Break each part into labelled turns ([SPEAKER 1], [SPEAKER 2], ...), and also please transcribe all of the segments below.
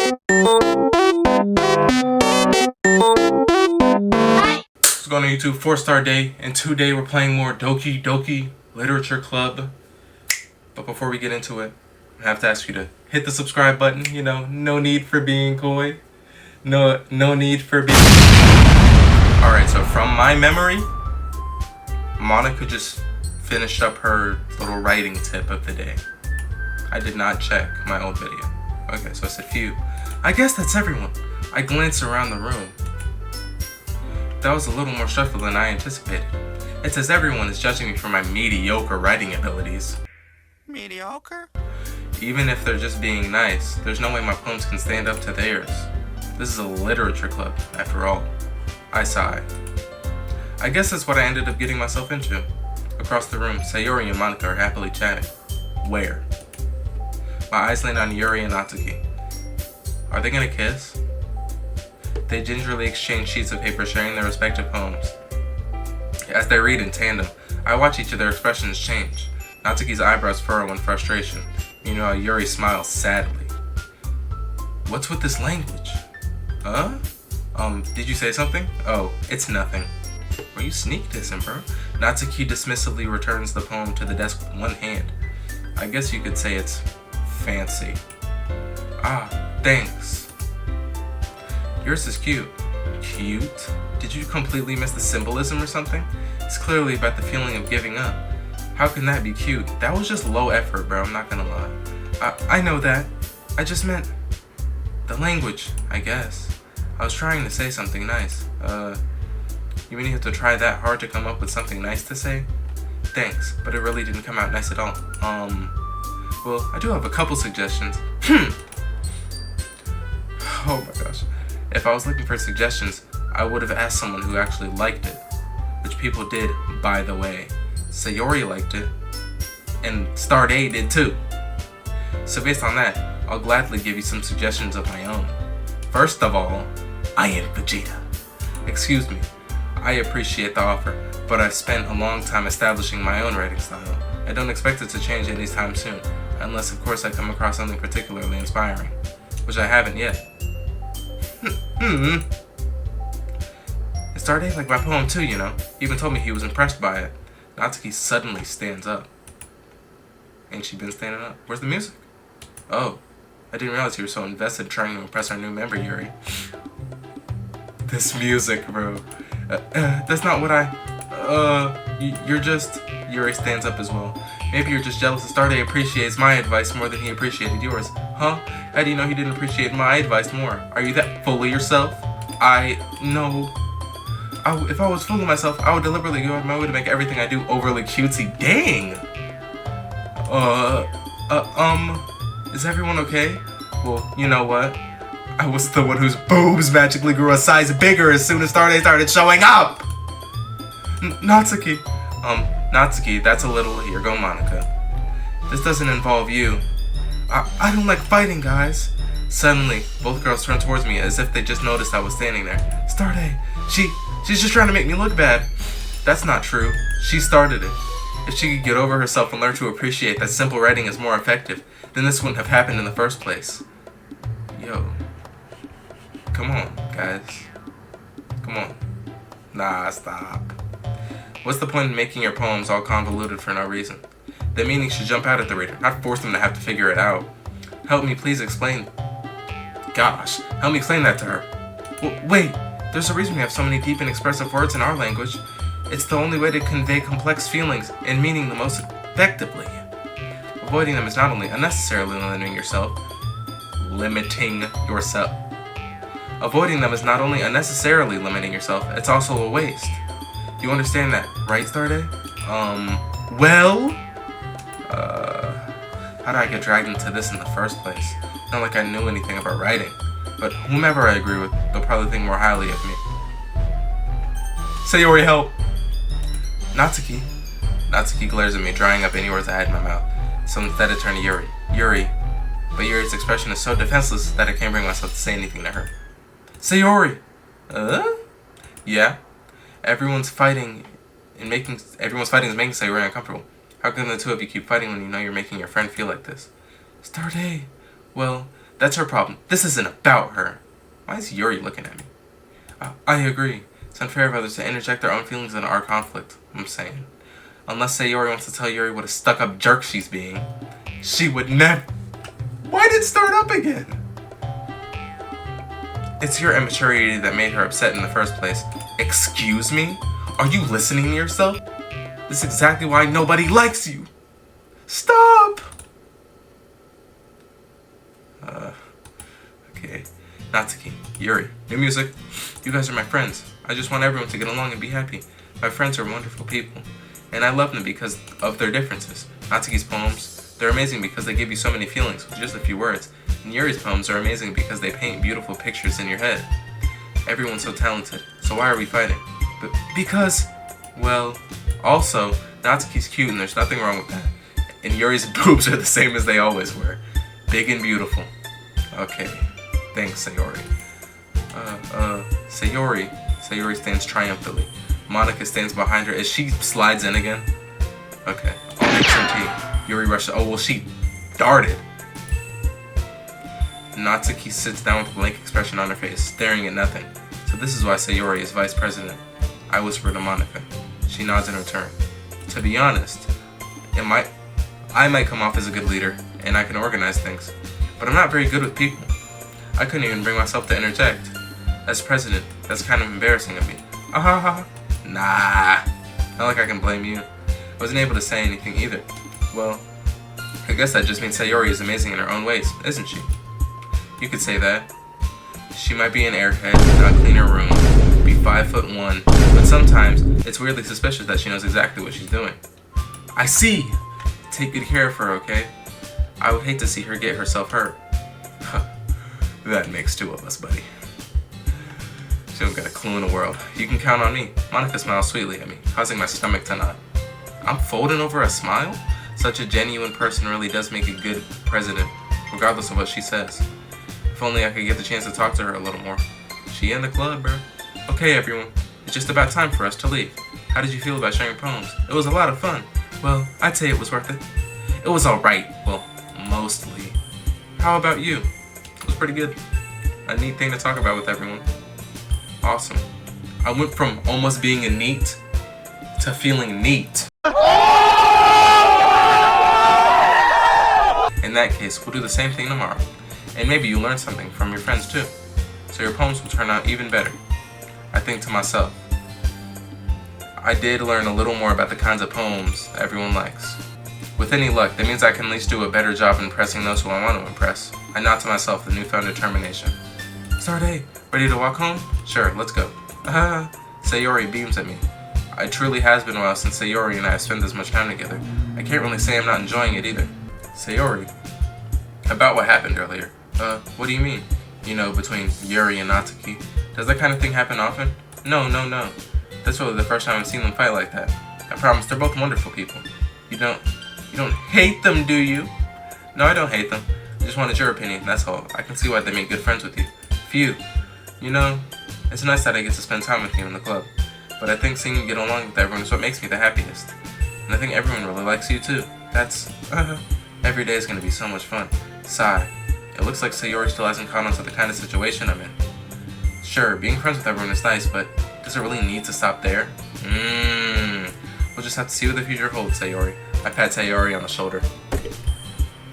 [SPEAKER 1] What's going on YouTube? 4-star day, and today we're playing more Doki Doki Literature Club. But before we get into it, I have to ask you to hit the subscribe button. You know, no need for being coy. No need for being... Alright, so from my memory, Monica just finished up her little writing tip of the day. I did not check my old video. Okay, so I said phew. I guess that's everyone. I glanced around the room. That was a little more stressful than I anticipated. It's as everyone is judging me for my mediocre writing abilities.
[SPEAKER 2] Mediocre?
[SPEAKER 1] Even if they're just being nice, there's no way my poems can stand up to theirs. This is a literature club, after all. I sigh. I guess that's what I ended up getting myself into. Across the room, Sayori and Monica are happily chatting. Where? My eyes land on Yuri and Natsuki. Are they gonna kiss? They gingerly exchange sheets of paper sharing their respective poems. As they read in tandem, I watch each of their expressions change. Natsuki's eyebrows furrow in frustration. Meanwhile, Yuri smiles sadly. What's with this language? Huh? Did you say something? Oh, it's nothing. Well, you sneak dissing, bro. Natsuki dismissively returns the poem to the desk with one hand. I guess you could say it's fancy. Ah, thanks. Yours is cute. Cute? Did you completely miss the symbolism or something? It's clearly about the feeling of giving up. How can that be cute? That was just low effort, bro. I'm not gonna lie. I know that. I just meant the language, I guess. I was trying to say something nice. You mean you have to try that hard to come up with something nice to say? Thanks, but it really didn't come out nice at all. Well, I do have a couple suggestions. Oh my gosh. If I was looking for suggestions, I would have asked someone who actually liked it. Which people did, by the way. Sayori liked it, and Star Day did too. So based on that, I'll gladly give you some suggestions of my own. First of all, I am Vegeta. Excuse me, I appreciate the offer, but I've spent a long time establishing my own writing style. I don't expect it to change anytime soon, unless of course I come across something particularly inspiring, which I haven't yet. Star Day liked my poem too, you know. He even told me he was impressed by it. Natsuki suddenly stands up. Ain't she been standing up? Where's the music? Oh, I didn't realize you were so invested trying to impress our new member, Yuri. This music, bro. That's not what you're just... Yuri stands up as well. Maybe you're just jealous that Star Day appreciates my advice more than he appreciated yours. Huh? How do you know he didn't appreciate my advice more? Are you that full of yourself? If I was full of myself, I would deliberately go out of my way to make everything I do overly cutesy. Dang! Is everyone okay? Well, you know what? I was the one whose boobs magically grew a size bigger as soon as Star Day started showing up! Natsuki. Natsuki, that's a little... Here, go Monica. This doesn't involve you. I don't like fighting, guys. Suddenly, both girls turned towards me as if they just noticed I was standing there. Star Day, she's just trying to make me look bad. That's not true. She started it. If she could get over herself and learn to appreciate that simple writing is more effective, then this wouldn't have happened in the first place. Yo. Come on, guys. Come on. Nah, stop. What's the point in making your poems all convoluted for no reason? The meaning should jump out at the reader, not force them to have to figure it out. Help me please explain. Gosh, help me explain that to her. Wait, there's a reason we have so many deep and expressive words in our language. It's the only way to convey complex feelings and meaning the most effectively. Avoiding them is not only unnecessarily limiting yourself. Avoiding them is not only unnecessarily limiting yourself, it's also a waste. Do you understand that, right, Star Day? How did I get dragged into this in the first place? Not like I knew anything about writing. But whomever I agree with, they'll probably think more highly of me. Sayori, help! Natsuki. Natsuki glares at me, drying up any words I had in my mouth. So instead I turn to Yuri. Yuri. But Yuri's expression is so defenseless that I can't bring myself to say anything to her. Sayori! Yeah? Everyone's fighting is making Sayori uncomfortable. How can the two of you keep fighting when you know you're making your friend feel like this? Star Day. Well, That's her problem. This isn't about her. Why is Yuri looking at me? I agree. It's unfair of others to interject their own feelings into our conflict, I'm saying. Unless Sayori wants to tell Yuri what a stuck-up jerk she's being, she would never... Why did it start up again? It's your immaturity that made her upset in the first place. Excuse me? Are you listening to yourself? This is exactly why nobody likes you. Stop! Okay. Natsuki, Yuri, new music. You guys are my friends. I just want everyone to get along and be happy. My friends are wonderful people, and I love them because of their differences. Natsuki's poems, they're amazing because they give you so many feelings with just a few words. And Yuri's poems are amazing because they paint beautiful pictures in your head. Everyone's so talented, so why are we fighting? But because, well, also, Natsuki's cute and there's nothing wrong with that. And Yuri's boobs are the same as they always were. Big and beautiful. Okay. Thanks, Sayori. Sayori stands triumphantly. Monica stands behind her as she slides in again. Okay. I'll make some tea. Yuri rushes. Oh, well, she darted. Natsuki sits down with a blank expression on her face, staring at nothing. So this is why Sayori is vice president. I whisper to Monica. She nods in return. To be honest, I might come off as a good leader, and I can organize things, but I'm not very good with people. I couldn't even bring myself to interject. As president, that's kind of embarrassing of me. Nah. Not like I can blame you. I wasn't able to say anything either. Well, I guess that just means Sayori is amazing in her own ways, isn't she? You could say that. She might be an airhead, not clean her room, be 5'1", but sometimes it's weirdly suspicious that she knows exactly what she's doing. I see! Take good care of her, okay? I would hate to see her get herself hurt. That makes two of us, buddy. She don't got a clue in the world. You can count on me. Monica smiles sweetly at me, causing my stomach to knot. I'm folding over a smile? Such a genuine person really does make a good president, regardless of what she says. If only I could get the chance to talk to her a little more. She in the club, bro. Okay, everyone. It's just about time for us to leave. How did you feel about sharing poems? It was a lot of fun. Well, I'd say it was worth it. It was alright. Well, mostly. How about you? It was pretty good. A neat thing to talk about with everyone. Awesome. I went from almost being a neat to feeling neat. In that case, we'll do the same thing tomorrow. And maybe you learn something from your friends too. So your poems will turn out even better. I think to myself, I did learn a little more about the kinds of poems everyone likes. With any luck, that means I can at least do a better job impressing those who I want to impress. I nod to myself with newfound determination. Sarday, ready to walk home? Sure, let's go. Sayori beams at me. It truly has been a while since Sayori and I have spent this much time together. I can't really say I'm not enjoying it either. Sayori, about what happened earlier. What do you mean? You know, between Yuri and Natsuki. Does that kind of thing happen often? No. That's really the first time I've seen them fight like that. I promise, they're both wonderful people. You don't hate them, do you? No, I don't hate them. I just wanted your opinion, that's all. I can see why they make good friends with you. Phew. You know, it's nice that I get to spend time with you in the club. But I think seeing you get along with everyone is what makes me the happiest. And I think everyone really likes you too. That's, every day is going to be so much fun. Sigh. It looks like Sayori still hasn't caught on to the kind of situation I'm in. Sure, being friends with everyone is nice, but does it really need to stop there? We'll just have to see what the future holds, Sayori. I pat Sayori on the shoulder.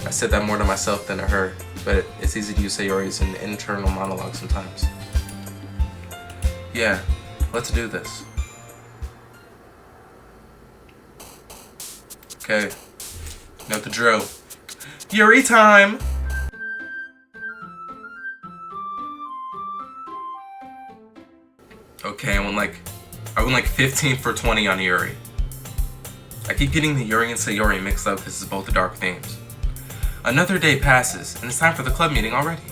[SPEAKER 1] I said that more to myself than to her, but it's easy to use Sayori as an internal monologue sometimes. Yeah, let's do this. Okay, note the drill. Yuri time! Okay, I went like 15 for 20 on Yuri. I keep getting the Yuri and Sayori mixed up because it's both dark themes. Another day passes, and it's time for the club meeting already.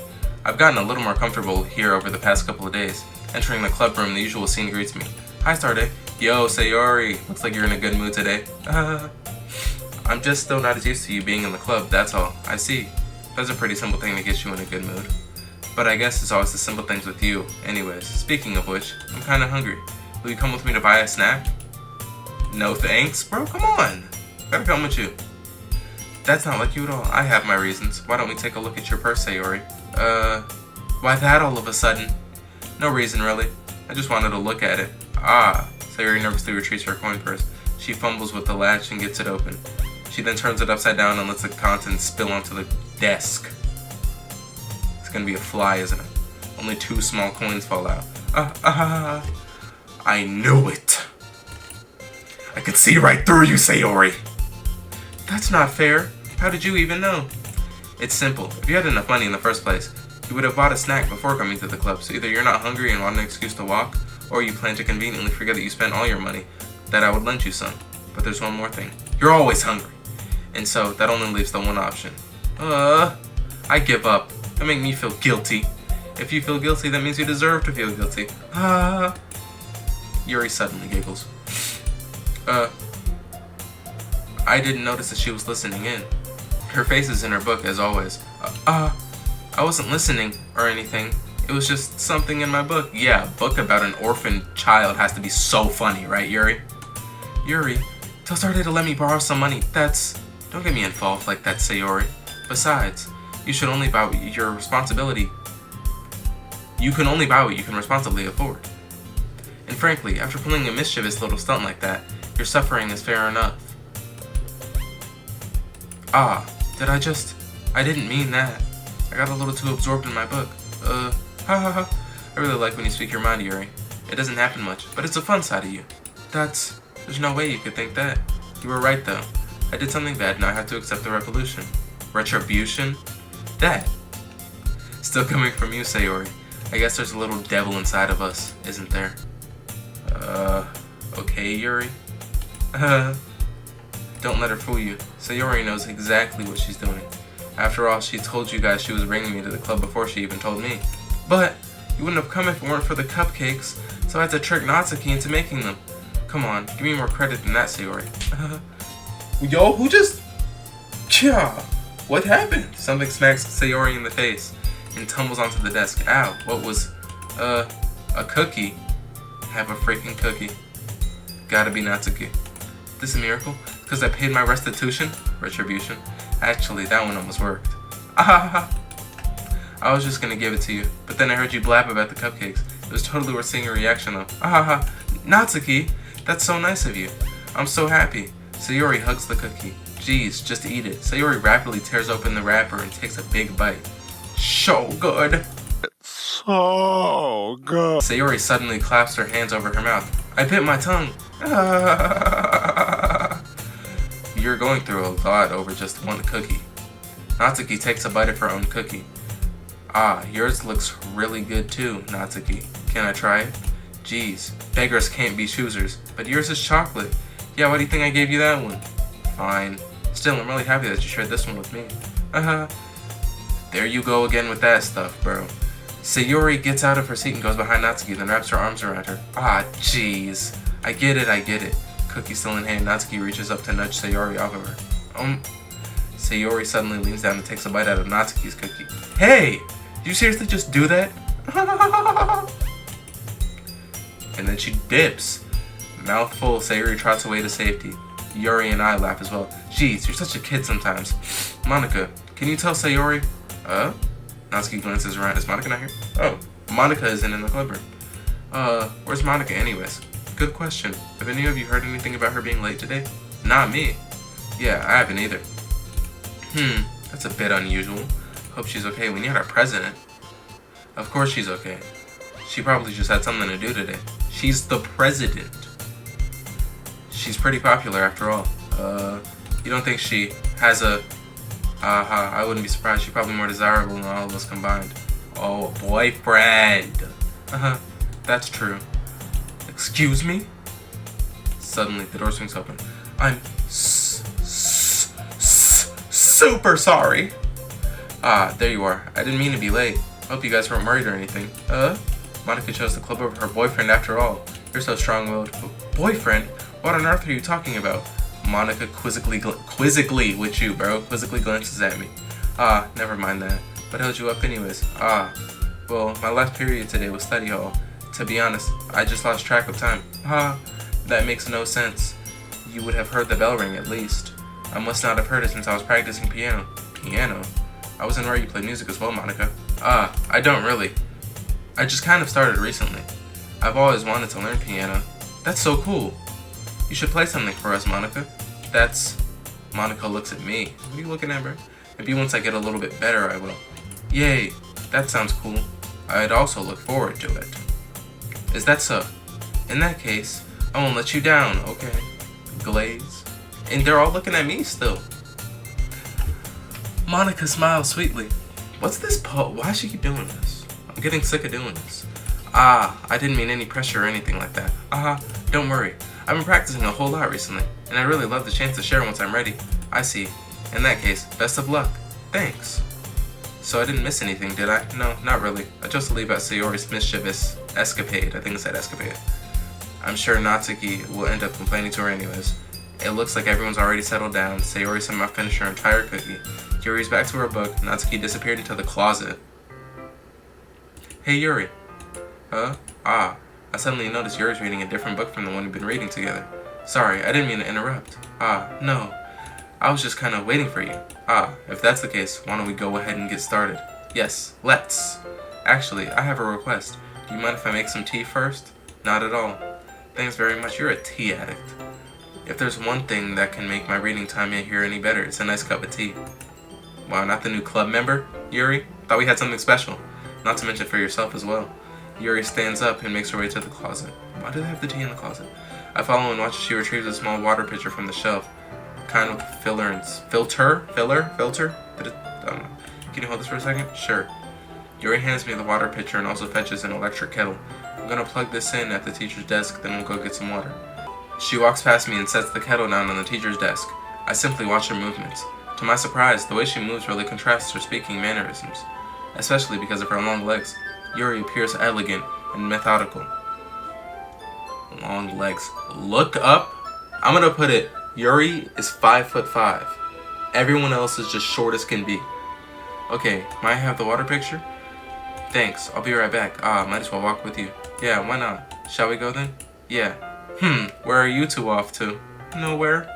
[SPEAKER 1] I've gotten a little more comfortable here over the past couple of days. Entering the club room, the usual scene greets me. Hi, Starday. Yo, Sayori. Looks like you're in a good mood today. I'm just still not as used to you being in the club, that's all. I see. That's a pretty simple thing to get you in a good mood. But I guess it's always the simple things with you. Anyways, speaking of which, I'm kinda hungry. Will you come with me to buy a snack? No thanks, bro, come on. Gotta come with you. That's not like you at all. I have my reasons. Why don't we take a look at your purse, Sayori? Why that all of a sudden? No reason, really. I just wanted to look at it. Ah, Sayori nervously retreats her coin purse. She fumbles with the latch and gets it open. She then turns it upside down and lets the contents spill onto the desk. It's gonna be a fly, isn't it? Only 2 small coins fall out. I knew it. I could see right through you, Sayori. That's not fair. How did you even know? It's simple. If you had enough money in the first place, you would have bought a snack before coming to the club, so either you're not hungry and want an excuse to walk, or you plan to conveniently forget that you spent all your money, that I would lend you some. But there's one more thing. You're always hungry. And so, that only leaves the one option. I give up. That make me feel guilty. If you feel guilty, that means you deserve to feel guilty. Yuri suddenly giggles. I didn't notice that she was listening in. Her face is in her book, as always. I wasn't listening or anything. It was just something in my book. Yeah, a book about an orphan child has to be so funny, right, Yuri? Yuri, tell Starday to let me borrow some money. Don't get me involved like that, Sayori. Besides, you should only buy what your responsibility. You can only buy what you can responsibly afford. And frankly, after pulling a mischievous little stunt like that, your suffering is fair enough. I didn't mean that. I got a little too absorbed in my book. I really like when you speak your mind, Yuri. It doesn't happen much, but it's a fun side of you. There's no way you could think that. You were right, though. I did something bad, and I had to accept the revolution. Retribution? That. Still coming from you, Sayori. I guess there's a little devil inside of us, isn't there? Okay, Yuri? Don't let her fool you. Sayori knows exactly what she's doing. After all, she told you guys she was bringing me to the club before she even told me. But you wouldn't have come if it weren't for the cupcakes, so I had to trick Natsuki into making them. Come on, give me more credit than that, Sayori. Yo, who just... What happened? Something smacks Sayori in the face and tumbles onto the desk. Ow, what was... a cookie. Have a freaking cookie. Gotta be Natsuki. This a miracle? Because I paid my restitution? Retribution. Actually, that one almost worked. I was just gonna give it to you, but then I heard you blab about the cupcakes. It was totally worth seeing your reaction though. Natsuki, that's so nice of you. I'm so happy. Sayori hugs the cookie. Jeez, just eat it. Sayori rapidly tears open the wrapper and takes a big bite. So good.
[SPEAKER 2] So good.
[SPEAKER 1] Sayori suddenly claps her hands over her mouth. I bit my tongue. You're going through a lot over just one cookie. Natsuki takes a bite of her own cookie. Yours looks really good too, Natsuki. Can I try it? Jeez, beggars can't be choosers, but yours is chocolate. Yeah, why do you think I gave you that one? Fine. Still, I'm really happy that you shared this one with me. There you go again with that stuff, bro. Sayori gets out of her seat and goes behind Natsuki, then wraps her arms around her. Jeez. I get it. Cookie still in hand, Natsuki reaches up to nudge Sayori off of her. Sayori suddenly leans down and takes a bite out of Natsuki's cookie. Hey! Did you seriously just do that? And then she dips. Mouthful, Sayori trots away to safety. Yuri and I laugh as well. Jeez, you're such a kid sometimes. Monica, can you tell Sayori? Natsuki glances around. Is Monica not here? Oh, Monica isn't in the club room. Where's Monica anyways? Good question. Have any of you heard anything about her being late today? Not me. Yeah, I haven't either. That's a bit unusual. Hope she's okay. We need our president. Of course she's okay. She probably just had something to do today. She's the president. She's pretty popular after all. You don't think she has a... I wouldn't be surprised. She's probably more desirable than all of us combined. Oh, boyfriend. That's true. Excuse me? Suddenly, the door swings open. I'm super sorry. There you are. I didn't mean to be late. Hope you guys weren't worried or anything. Monica chose the club over her boyfriend after all. You're so strong-willed. Boyfriend? What on earth are you talking about? Monica quizzically with you, bro. Quizzically glances at me. Never mind that. What held you up anyways? Well, my last period today was study hall. To be honest, I just lost track of time. That makes no sense. You would have heard the bell ring at least. I must not have heard it since I was practicing piano. Piano? I wasn't aware you played music as well, Monica. I don't really. I just kind of started recently. I've always wanted to learn piano. That's so cool. You should play something for us, Monica. Monica looks at me. What are you looking at, bro? Maybe once I get a little bit better, I will. Yay, that sounds cool. I'd also look forward to it. Is that so? In that case, I won't let you down, okay? Glaze. And they're all looking at me still. Monica smiles sweetly. What's this Why does she keep doing this? I'm getting sick of doing this. I didn't mean any pressure or anything like that. Don't worry. I've been practicing a whole lot recently, and I really love the chance to share once I'm ready. I see. In that case, best of luck. Thanks. So I didn't miss anything, did I? No, not really. I chose to leave at Sayori's mischievous escapade. I think it said escapade. I'm sure Natsuki will end up complaining to her anyways. It looks like everyone's already settled down. Sayori somehow finished her entire cookie. Yuri's back to her book. Natsuki disappeared into the closet. Hey Yuri. Huh? I suddenly noticed Yuri's reading a different book from the one we've been reading together. Sorry, I didn't mean to interrupt. No. I was just kind of waiting for you. If that's the case, why don't we go ahead and get started? Yes, let's. Actually, I have a request. Do you mind if I make some tea first? Not at all. Thanks very much. You're a tea addict. If there's one thing that can make my reading time in here any better, it's a nice cup of tea. Wow, not the new club member, Yuri? Thought we had something special. Not to mention for yourself as well. Yuri stands up and makes her way to the closet. Why do they have the tea in the closet? I follow and watch as she retrieves a small water pitcher from the shelf. Kind of filter? I don't know. Can you hold this for a second? Sure. Yuri hands me the water pitcher and also fetches an electric kettle. I'm gonna plug this in at the teacher's desk, then we'll go get some water. She walks past me and sets the kettle down on the teacher's desk. I simply watch her movements. To my surprise, the way she moves really contrasts her speaking mannerisms, especially because of her long legs. Yuri appears elegant and methodical. Long legs. Look up. I'm gonna put it. Yuri is 5'5". Everyone else is just short as can be. Okay, might I have the water picture? Thanks, I'll be right back. Might as well walk with you. Yeah, why not? Shall we go then? Yeah. Where are you two off to? Nowhere.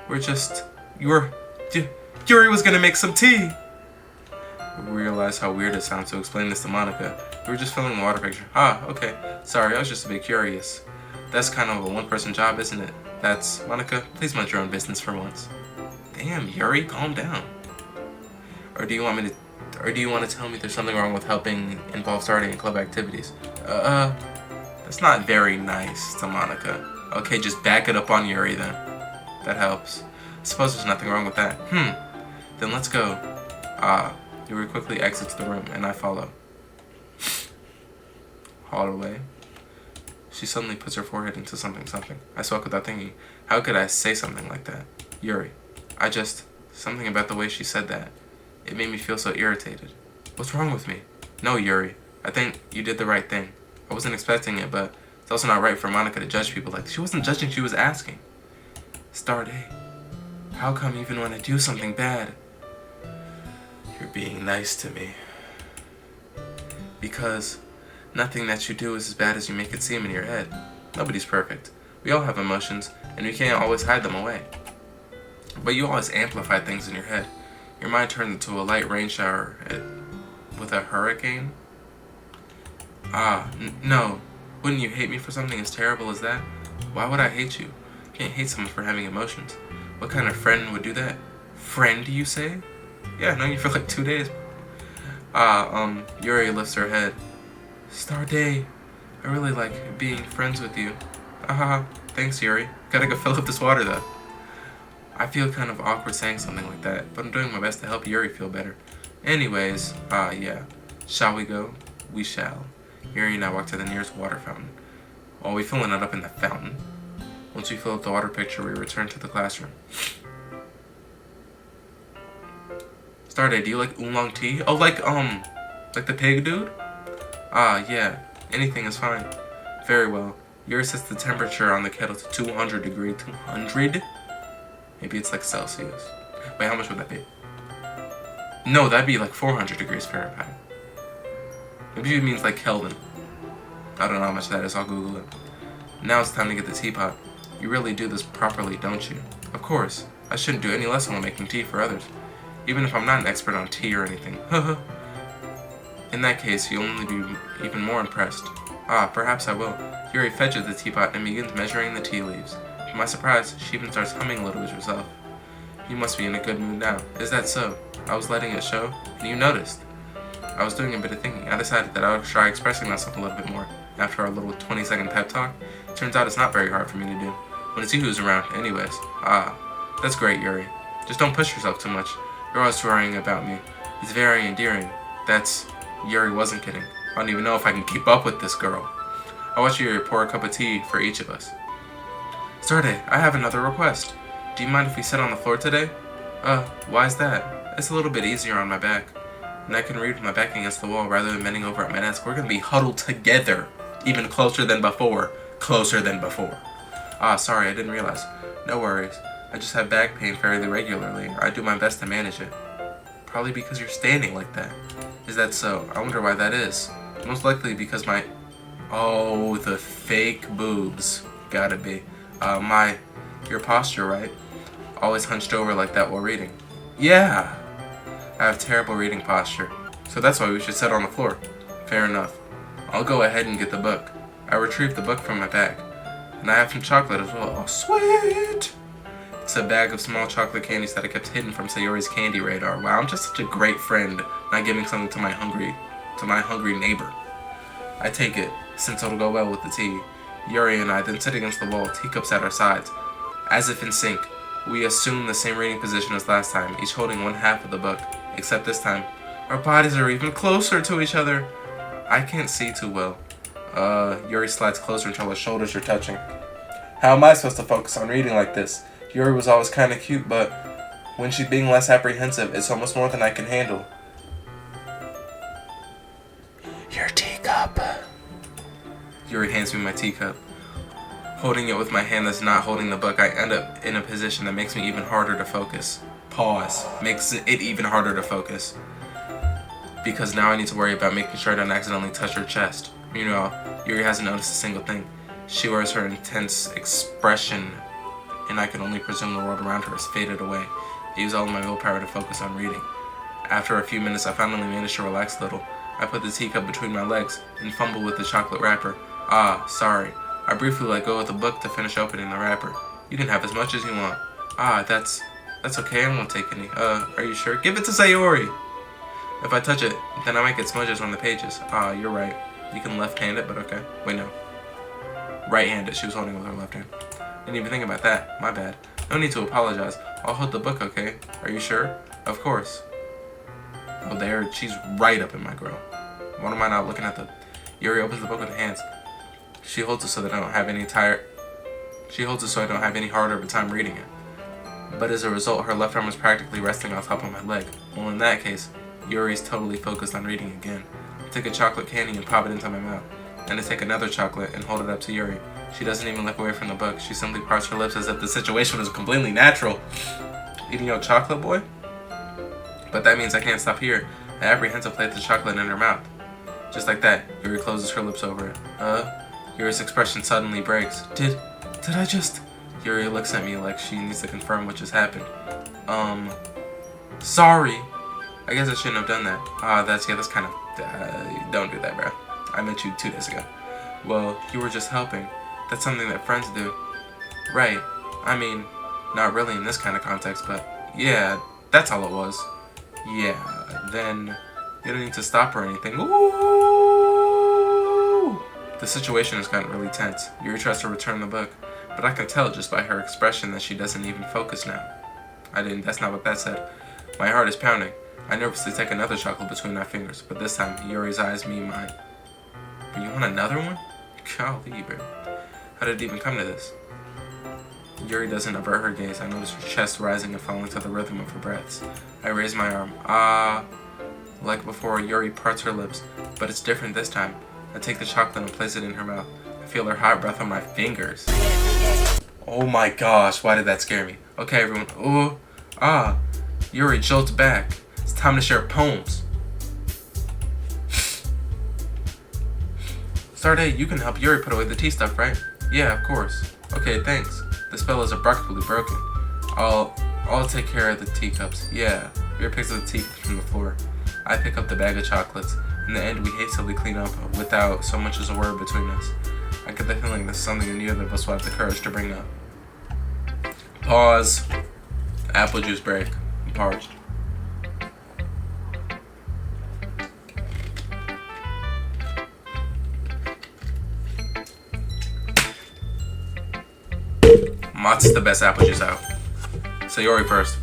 [SPEAKER 1] We're just... Yuri was gonna make some tea! I realized how weird it sounds to explain this to Monica. We were just filming the water picture. Okay. Sorry, I was just a bit curious. That's kind of a one-person job, isn't it? That's... Monica, please mind your own business for once. Damn, Yuri, calm down. Or do you want to tell me there's something wrong with helping involve starting in club activities? That's not very nice to Monica. Okay, just back it up on Yuri then. That helps. I suppose there's nothing wrong with that. Then let's go. Yuri quickly exits the room, and I follow. Hallway. She suddenly puts her forehead into something. I spoke without thinking. How could I say something like that? Yuri. Something about the way she said that. It made me feel so irritated. What's wrong with me? No, Yuri. I think you did the right thing. I wasn't expecting it, but it's also not right for Monica to judge people like this. She wasn't judging, she was asking. Star Day. How come even when I do something bad, you're being nice to me? Because nothing that you do is as bad as you make it seem in your head. Nobody's perfect. We all have emotions, and we can't always hide them away. But you always amplify things in your head. Your mind turns into a light rain shower with a hurricane. No. Wouldn't you hate me for something as terrible as that? Why would I hate you? You can't hate someone for having emotions. What kind of friend would do that? Friend, you say? Yeah, I know you for like 2 days. Yuri lifts her head. Star Day, I really like being friends with you. Thanks, Yuri. Gotta go fill up this water, though. I feel kind of awkward saying something like that, but I'm doing my best to help Yuri feel better. Anyways, yeah. Shall we go? We shall. Yuri and I walk to the nearest water fountain. While we filling it up in the fountain. Once we fill up the water pitcher, we return to the classroom. Starday, do you like oolong tea? Oh, like the pig dude? Yeah. Anything is fine. Very well. Yuri sets the temperature on the kettle to 200 degrees. 200? Maybe it's like Celsius. Wait, how much would that be? No, that'd be like 400 degrees Fahrenheit. Maybe it means like Kelvin. I don't know how much that is, I'll Google it. Now it's time to get the teapot. You really do this properly, don't you? Of course. I shouldn't do any less when making tea for others. Even if I'm not an expert on tea or anything. In that case, you'll only be even more impressed. Ah, perhaps I will. Yuri fetches the teapot and begins measuring the tea leaves. To my surprise, she even starts humming a little to herself. You must be in a good mood now. Is that so? I was letting it show, and you noticed. I was doing a bit of thinking. I decided that I would try expressing myself a little bit more. After our little 20-second pep talk, turns out it's not very hard for me to do. When it's you who's around, anyways. Ah, that's great, Yuri. Just don't push yourself too much. You're always worrying about me. It's very endearing. Yuri wasn't kidding. I don't even know if I can keep up with this girl. I want you to pour a cup of tea for each of us. Starday, I have another request. Do you mind if we sit on the floor today? Why is that? It's a little bit easier on my back. And I can read with my back against the wall rather than bending over at my desk. We're gonna be huddled together. Even closer than before. Closer than before. Ah, sorry, I didn't realize. No worries. I just have back pain fairly regularly. I do my best to manage it. Probably because you're standing like that. Is that so? I wonder why that is. Most likely because my... Oh, the fake boobs. Gotta be. Your posture, right? Always hunched over like that while reading. Yeah! I have terrible reading posture. So that's why we should sit on the floor. Fair enough. I'll go ahead and get the book. I retrieved the book from my bag. And I have some chocolate as well. Oh, sweet! It's a bag of small chocolate candies that I kept hidden from Sayori's candy radar. Wow, I'm just such a great friend, not giving something to my hungry neighbor. I take it, since it'll go well with the tea. Yuri and I then sit against the wall, teacups at our sides. As if in sync, we assume the same reading position as last time, each holding one half of the book. Except this time, our bodies are even closer to each other. I can't see too well. Yuri slides closer until our shoulders are touching. How am I supposed to focus on reading like this? Yuri was always kinda cute, but when she's being less apprehensive, it's almost more than I can handle. Your teacup. Yuri hands me my teacup. Holding it with my hand that's not holding the book, I end up in a position that makes me even harder to focus. Pause. Makes it even harder to focus. Because now I need to worry about making sure I don't accidentally touch her chest. Meanwhile, Yuri hasn't noticed a single thing. She wears her intense expression, and I can only presume the world around her has faded away. I use all of my willpower to focus on reading. After a few minutes, I finally managed to relax a little. I put the teacup between my legs and fumble with the chocolate wrapper. Ah, sorry. I briefly let go of the book to finish opening the wrapper. You can have as much as you want. Ah, that's okay, I won't take any. Are you sure? Give it to Sayori! If I touch it, then I might get smudges on the pages. Ah, you're right. You can left-hand it, but okay. Wait, no. Right-handed, she was holding with her left hand. Didn't even think about that. My bad. No need to apologize. I'll hold the book, okay? Are you sure? Of course. Oh, there. She's right up in my grill. What am I not looking at? Yuri opens the book with her hands. She holds it so that I don't have any harder of a time reading it. But as a result, her left arm is practically resting on top of my leg. Well, in that case, Yuri's totally focused on reading again. I take a chocolate candy and pop it into my mouth. Then I take another chocolate and hold it up to Yuri. She doesn't even look away from the book. She simply parts her lips as if the situation was completely natural. Eating your chocolate, boy? But that means I can't stop here. I apprehensively place the chocolate in her mouth. Just like that, Yuri closes her lips over it. Yuri's expression suddenly breaks. Did I just... Yuri looks at me like she needs to confirm what just happened. Sorry. I guess I shouldn't have done that. That's kind of... don't do that, bro. I met you 2 days ago. Well, you were just helping. That's something that friends do. Right. I mean, not really in this kind of context, but yeah, that's all it was. Yeah, then you don't need to stop or anything. Ooh! The situation has gotten really tense. Yuri tries to return the book, but I can tell just by her expression that she doesn't even focus now. That's not what that said. My heart is pounding. I nervously take another chocolate between my fingers, but this time Yuri's eyes meet mine. You want another one? Golly, bro. How did it even come to this? Yuri doesn't avert her gaze. I notice her chest rising and falling to the rhythm of her breaths. I raise my arm. Like before, Yuri parts her lips, but it's different this time. I take the chocolate and place it in her mouth. I feel her hot breath on my fingers. Oh my gosh, why did that scare me? Okay, everyone. Ooh. Yuri jolts back. It's time to share poems. Starday, you can help Yuri put away the tea stuff, right? Yeah, of course. Okay, thanks. The spell is abruptly broken. I'll take care of the teacups. Yeah. Yuri picks up the teacups from the floor. I pick up the bag of chocolates. In the end, we hastily clean up without so much as a word between us. I get the feeling this is something neither of us will have the courage to bring up. Pause. Apple juice break. I'm parched. Mott's the best apple juice out. Sayori first.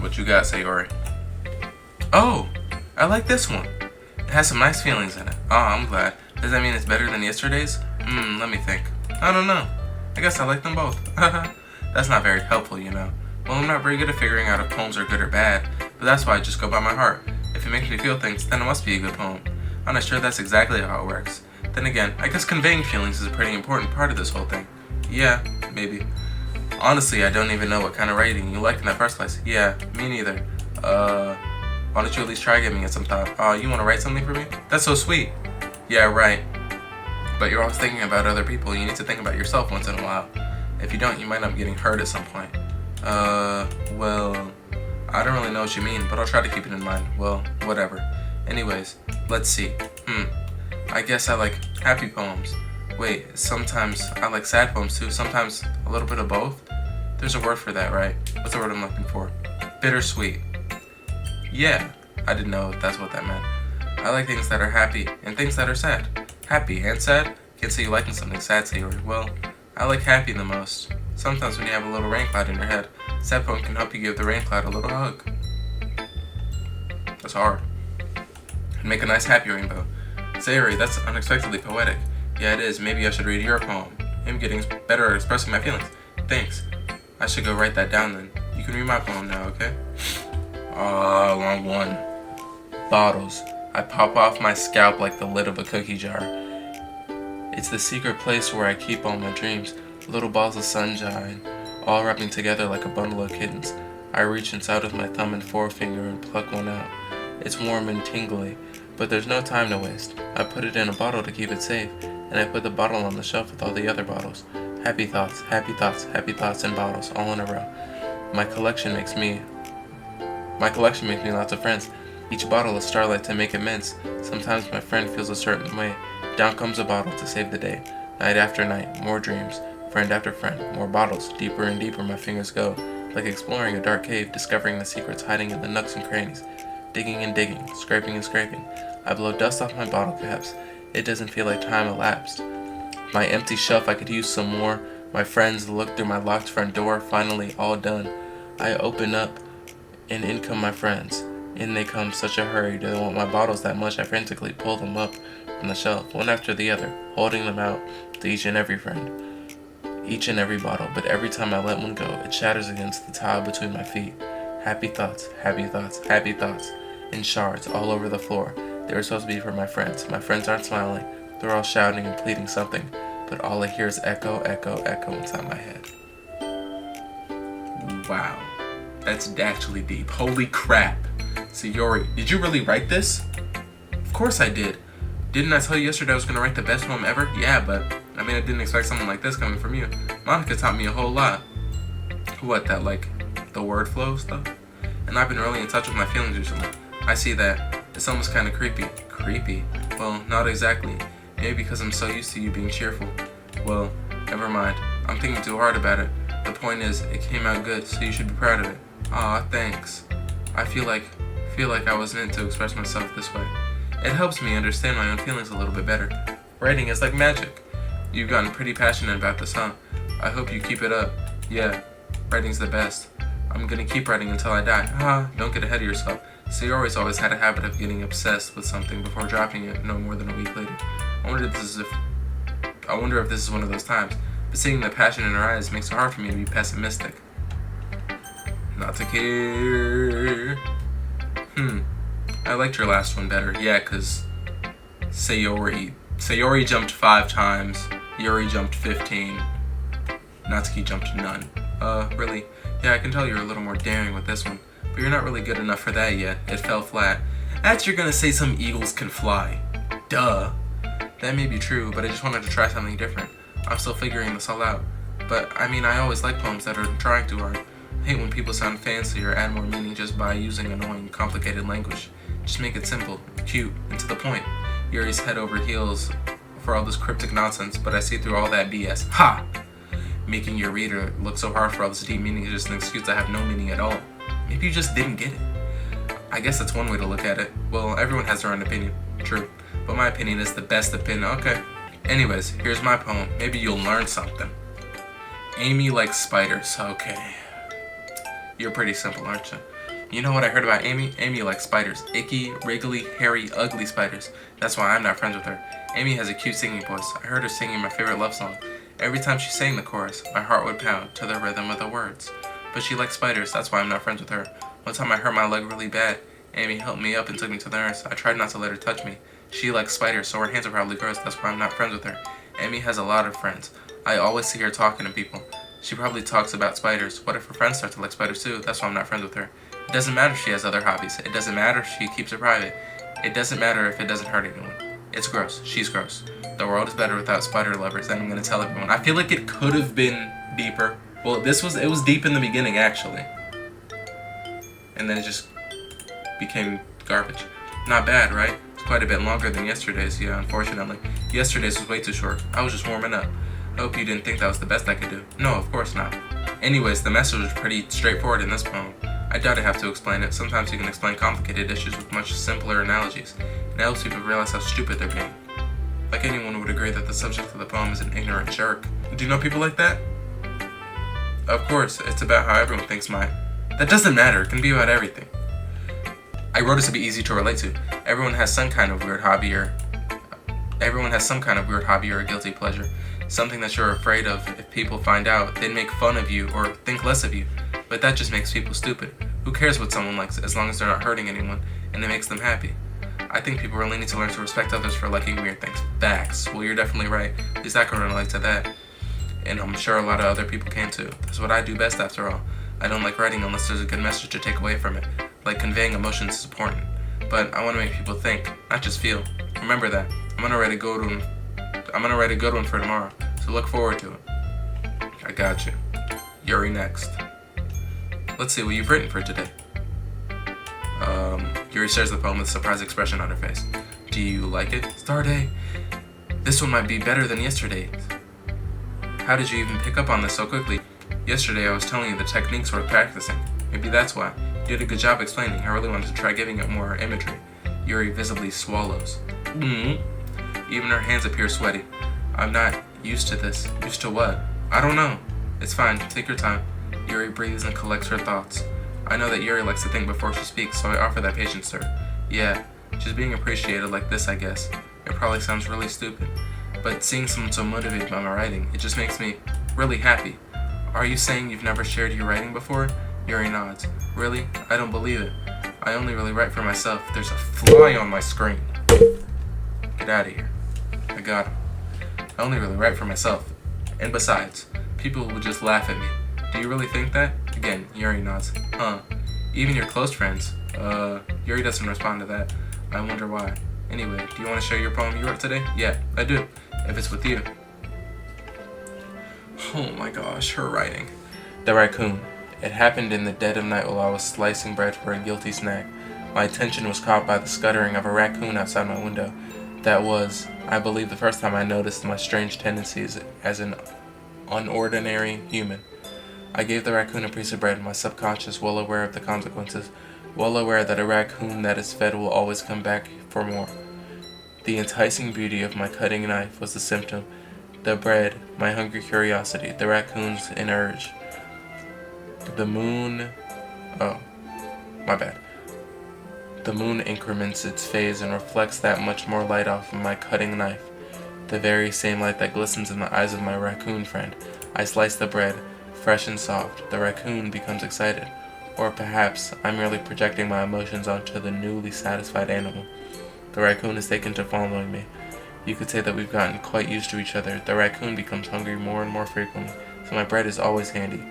[SPEAKER 1] What you got, Sayori? Oh, I like this one. It has some nice feelings in it. Oh, I'm glad. Does that mean it's better than yesterday's? Let me think. I don't know. I guess I like them both. That's not very helpful, you know. Well, I'm not very good at figuring out if poems are good or bad, but that's why I just go by my heart. If it makes me feel things, then it must be a good poem. I'm not sure that's exactly how it works. Then again, I guess conveying feelings is a pretty important part of this whole thing. Yeah, maybe. Honestly, I don't even know what kind of writing you liked in the first place. Yeah, me neither. Why don't you at least try giving it some thought? Oh, you want to write something for me? That's so sweet. Yeah, right. But you're always thinking about other people. You need to think about yourself once in a while. If you don't, you might end up getting hurt at some point. Well, I don't really know what you mean, but I'll try to keep it in mind. Well, whatever. Anyways, let's see. I guess I like happy poems. Wait, sometimes I like sad poems too. Sometimes a little bit of both. There's a word for that, right? What's the word I'm looking for? Bittersweet. Yeah, I didn't know if that's what that meant. I like things that are happy and things that are sad. Happy and sad? Can't say you liking something sad, Sayori. Well, I like happy the most. Sometimes when you have a little rain cloud in your head, sad poem can help you give the rain cloud a little hug. That's hard. And make a nice happy rainbow. Sayori, that's unexpectedly poetic. Yeah, it is. Maybe I should read your poem. I'm getting better at expressing my feelings. Thanks. I should go write that down then. You can read my poem now, okay? Long one. Bottles. I pop off my scalp like the lid of a cookie jar. It's the secret place where I keep all my dreams. Little balls of sunshine, all wrapping together like a bundle of kittens. I reach inside with my thumb and forefinger and pluck one out. It's warm and tingly, but there's no time to waste. I put it in a bottle to keep it safe, and I put the bottle on the shelf with all the other bottles. Happy thoughts, happy thoughts, happy thoughts in bottles, all in a row. My collection makes me lots of friends. Each bottle is starlight to make amends. Sometimes my friend feels a certain way. Down comes a bottle to save the day. Night after night, more dreams. Friend after friend, more bottles. Deeper and deeper my fingers go. Like exploring a dark cave, discovering the secrets hiding in the nooks and crannies. Digging and digging, scraping and scraping. I blow dust off my bottle caps. It doesn't feel like time elapsed. My empty shelf, I could use some more. My friends look through my locked front door. Finally, all done. I open up, and in come my friends. In they come, such a hurry. Do they want my bottles that much? I frantically pull them up from the shelf, one after the other, holding them out to each and every friend. Each and every bottle, but every time I let one go, it shatters against the tile between my feet. Happy thoughts, happy thoughts, happy thoughts, in shards all over the floor. They were supposed to be for my friends. My friends aren't smiling. They're all shouting and pleading something, but all I hear is echo, echo, echo inside my head. Wow, that's actually deep. Holy crap. Sayori, did you really write this? Of course I did. Didn't I tell you yesterday I was going to write the best poem ever? Yeah, but I didn't expect something like this coming from you. Monica taught me a whole lot. What, that like the word flow stuff? And I've been really in touch with my feelings recently. I see that. It's almost kind of creepy. Creepy? Well, not exactly. Maybe because I'm so used to you being cheerful. Well, never mind. I'm thinking too hard about it. The point is, it came out good, so you should be proud of it. Aw, thanks. I feel like I was meant to express myself this way. It helps me understand my own feelings a little bit better. Writing is like magic. You've gotten pretty passionate about this, huh? I hope you keep it up. Yeah, writing's the best. I'm gonna keep writing until I die. Don't get ahead of yourself. Sayori's always had a habit of getting obsessed with something before dropping it no more than a week later. I wonder if this is one of those times. But seeing the passion in her eyes makes it hard for me to be pessimistic. Not to care. I liked your last one better. Yeah, cause Sayori jumped 5 times. Yuri jumped 15. Natsuki jumped none. Really? Yeah, I can tell you're a little more daring with this one. But you're not really good enough for that yet. It fell flat. That's you're gonna say some eagles can fly. Duh. That may be true, but I just wanted to try something different. I'm still figuring this all out. But, I always like poems that are trying too hard. hate when people sound fancy or add more meaning just by using annoying, complicated language. Just make it simple, cute, and to the point. Yuri's head over heels for all this cryptic nonsense, but I see through all that BS. Ha! Making your reader look so hard for all this deep meaning is just an excuse to have no meaning at all. Maybe you just didn't get it. I guess that's one way to look at it. Well, everyone has their own opinion. True. But my opinion is the best opinion. Okay. Anyways, here's my poem. Maybe you'll learn something. Amy likes spiders. Okay. You're pretty simple, aren't you? You know what I heard about Amy? Amy likes spiders. Icky, wriggly, hairy, ugly spiders. That's why I'm not friends with her. Amy has a cute singing voice. I heard her singing my favorite love song. Every time she sang the chorus, my heart would pound to the rhythm of the words. But she likes spiders. That's why I'm not friends with her. One time I hurt my leg really bad. Amy helped me up and took me to the nurse. I tried not to let her touch me. She likes spiders, so her hands are probably gross. That's why I'm not friends with her. Amy has a lot of friends. I always see her talking to people. She probably talks about spiders. What if her friends start to like spiders too? That's why I'm not friends with her. It doesn't matter if she has other hobbies. It doesn't matter if she keeps it private. It doesn't matter if it doesn't hurt anyone. It's gross. She's gross. The world is better without spider lovers, and I'm gonna tell everyone. I feel like it could have been deeper. Well, it was deep in the beginning, actually. And then it just became garbage. Not bad, right? It's quite a bit longer than yesterday's, yeah, unfortunately. Yesterday's was way too short. I was just warming up. I hope you didn't think that was the best I could do. No, of course not. Anyways, the message was pretty straightforward in this poem. I doubt I have to explain it. Sometimes you can explain complicated issues with much simpler analogies. It helps people realize how stupid they're being. Like anyone would agree that the subject of the poem is an ignorant jerk. Do you know people like that? Of course, it's about how everyone thinks mine. That doesn't matter. It can be about everything. I wrote it to be easy to relate to. Everyone has some kind of weird hobby or a guilty pleasure. Something that you're afraid of if people find out, they'd make fun of you or think less of you. But that just makes people stupid. Who cares what someone likes as long as they're not hurting anyone and it makes them happy? I think people really need to learn to respect others for liking weird things. Facts. Well, you're definitely right. At least I can relate to that. And I'm sure a lot of other people can too. That's what I do best after all. I don't like writing unless there's a good message to take away from it. Like conveying emotions is important. But I want to make people think, not just feel. Remember that. I'm gonna write a good one for tomorrow. So look forward to it. I got you. Yuri next. Let's see what you've written for today. Yuri shares the poem with a surprised expression on her face. Do you like it? Star Day. This one might be better than yesterday's. How did you even pick up on this so quickly? Yesterday I was telling you the techniques worth practicing. Maybe that's why. You did a good job explaining. I really wanted to try giving it more imagery. Yuri visibly swallows. Even her hands appear sweaty. I'm not used to this. Used to what? I don't know. It's fine. Take your time. Yuri breathes and collects her thoughts. I know that Yuri likes to think before she speaks, so I offer that patience to her. Yeah, she's being appreciated like this, I guess. It probably sounds really stupid, but seeing someone so motivated by my writing, it just makes me really happy. Are you saying you've never shared your writing before? Yuri nods. Really? I don't believe it. I only really write for myself. There's a fly on my screen. Get out of here. I got him. I only really write for myself. And besides, people will just laugh at me. Do you really think that? Again, Yuri nods. Huh. Even your close friends. Yuri doesn't respond to that. I wonder why. Anyway, do you want to share your poem you wrote today? Yeah, I do. If it's with you. Oh my gosh, her writing. The raccoon. It happened in the dead of night while I was slicing bread for a guilty snack. My attention was caught by the scuttering of a raccoon outside my window. That was, I believe, the first time I noticed my strange tendencies as an unordinary human. I gave the raccoon a piece of bread, my subconscious well aware of the consequences, well aware that a raccoon that is fed will always come back for more. The enticing beauty of my cutting knife was the symptom. The bread, my hungry curiosity, the raccoon's an urge. The moon... Oh, my bad. The moon increments its phase and reflects that much more light off of my cutting knife. The very same light that glistens in the eyes of my raccoon friend. I slice the bread, fresh and soft. The raccoon becomes excited. Or perhaps I'm merely projecting my emotions onto the newly satisfied animal. The raccoon is taken to following me. You could say that we've gotten quite used to each other. The raccoon becomes hungry more and more frequently, so my bread is always handy.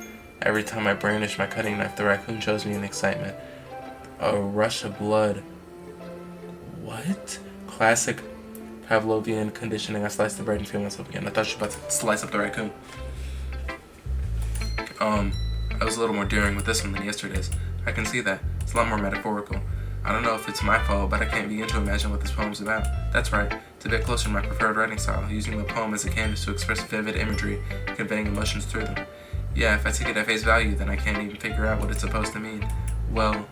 [SPEAKER 1] Every time I brandish my cutting knife, the raccoon shows me an excitement. A rush of blood. What? Classic Pavlovian conditioning. I slice the bread and feel myself again. I thought she was about to slice up the raccoon. I was a little more daring with this one than yesterday's. I can see that. It's a lot more metaphorical. I don't know if it's my fault, but I can't begin to imagine what this poem's about. That's right, it's a bit closer to my preferred writing style, using the poem as a canvas to express vivid imagery, conveying emotions through them. Yeah, if I take it at face value, then I can't even figure out what it's supposed to mean. Well,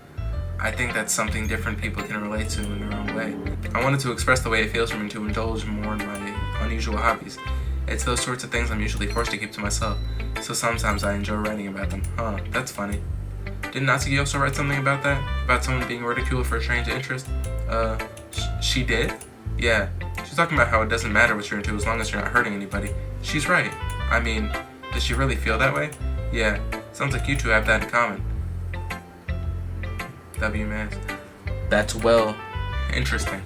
[SPEAKER 1] I think that's something different people can relate to in their own way. I wanted to express the way it feels for me to indulge more in my unusual hobbies. It's those sorts of things I'm usually forced to keep to myself, so sometimes I enjoy writing about them. Huh, that's funny. Didn't Natsuki also write something about that? About someone being ridiculed for a strange interest? She did? Yeah. She's talking about how it doesn't matter what you're into as long as you're not hurting anybody. She's right. I mean, does she really feel that way? Yeah. Sounds like you two have that in common. W-man. That's well interesting.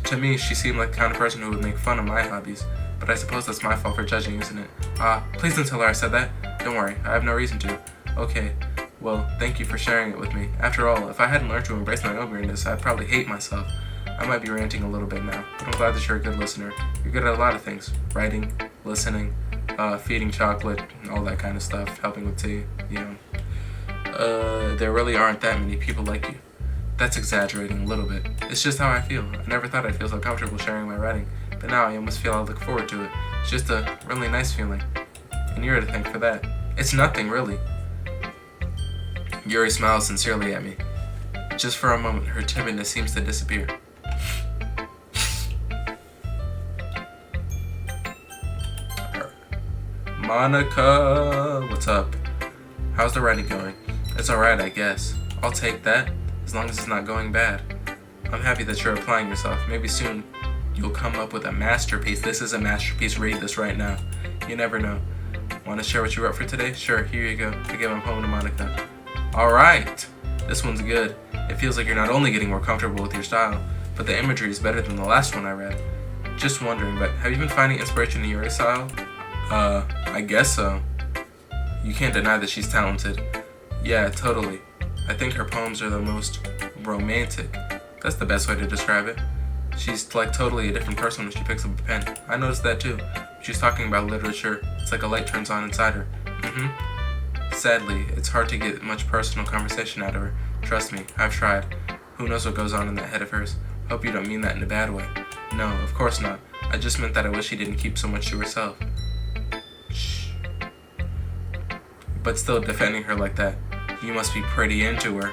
[SPEAKER 1] To me, she seemed like the kind of person who would make fun of my hobbies, but I suppose that's my fault for judging, isn't it? Please don't tell her I said that. Don't worry, I have no reason to. Okay. Well, thank you for sharing it with me. After all, if I hadn't learned to embrace my own weirdness, I'd probably hate myself. I might be ranting a little bit now, but I'm glad that you're a good listener. You're good at a lot of things. Writing, listening, feeding chocolate, all that kind of stuff, helping with tea, you know. There really aren't that many people like you. That's exaggerating a little bit. It's just how I feel. I never thought I'd feel so comfortable sharing my writing, but now I almost feel I look forward to it. It's just a really nice feeling. And you're to thank for that. It's nothing, really. Yuri smiles sincerely at me. Just for a moment, her timidness seems to disappear. Monica, what's up? How's the writing going? It's alright, I guess. I'll take that, as long as it's not going bad. I'm happy that you're applying yourself. Maybe soon you'll come up with a masterpiece. This is a masterpiece. Read this right now. You never know. Want to share what you wrote for today? Sure, here you go. I gave my poem to Monica. Alright, this one's good. It feels like you're not only getting more comfortable with your style, but the imagery is better than the last one I read. Just wondering, but have you been finding inspiration in your style? I guess so. You can't deny that she's talented. Yeah, totally. I think her poems are the most romantic. That's the best way to describe it. She's like totally a different person when she picks up a pen. I noticed that too. She's talking about literature. It's like a light turns on inside her. Sadly, it's hard to get much personal conversation out of her. Trust me, I've tried. Who knows what goes on in that head of hers? Hope you don't mean that in a bad way. No, of course not. I just meant that I wish she didn't keep so much to herself. Shh. But still defending her like that. You must be pretty into her.